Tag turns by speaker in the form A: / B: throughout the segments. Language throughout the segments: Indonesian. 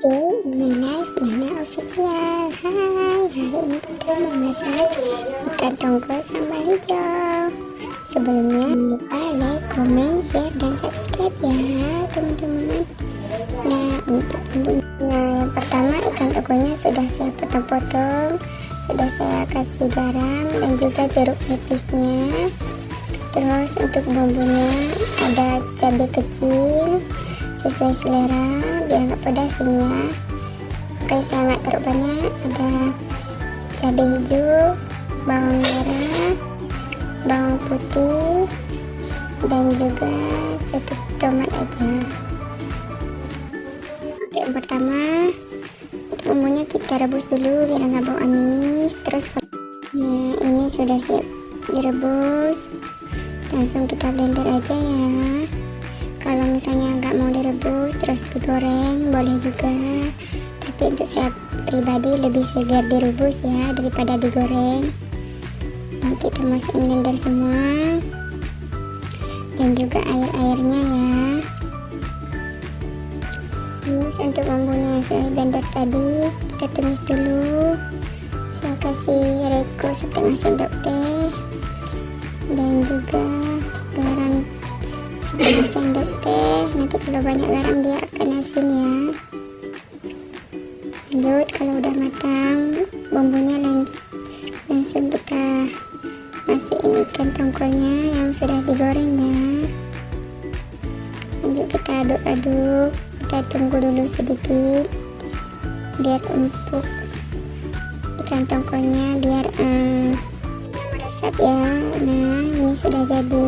A: day in my life, Nana Official. Hai, hari ini kita memasak ikan tongkol sambal hijau. Sebelumnya jangan lupa like, comment, share, dan subscribe ya teman-teman. Nah, yang pertama ikan tongkolnya sudah saya potong-potong, sudah saya kasih garam dan juga jeruk nipisnya. Terus untuk bumbunya ada cabai kecil sesuai selera biar nggak pedas ini ya. Oke, saya nggak taruh banyak. Ada cabai hijau, bawang merah, bawang putih, dan juga satu tomat aja. Oke, yang pertama bumbunya kita rebus dulu biar nggak bau amis. Terus ini sudah siap direbus, langsung kita blender aja ya. Kalau misalnya nggak mau direbus terus digoreng boleh juga, tapi untuk saya pribadi lebih segar direbus ya daripada digoreng. Ini kita masukin blender semua dan juga air-airnya ya. Terus untuk bumbunya yang sudah blender tadi kita tumis dulu. Saya kasih reko setengah sendok teh dan juga garam setengah sendok teh. Nanti kalau banyak garam dia akan asin ya. Lanjut, kalau udah matang bumbunya langsung kita masukin ikan tongkolnya yang sudah digoreng ya. Lanjut kita aduk-aduk, kita tunggu dulu sedikit biar empuk ikan tongkolnya, biar meresap ya. Nah, ini sudah jadi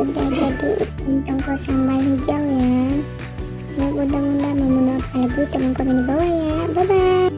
A: ikan tongkol sambal hijau ya. Ya, mudah-mudahan mau menu apa lagi teman komen di bawah ya. Bye bye.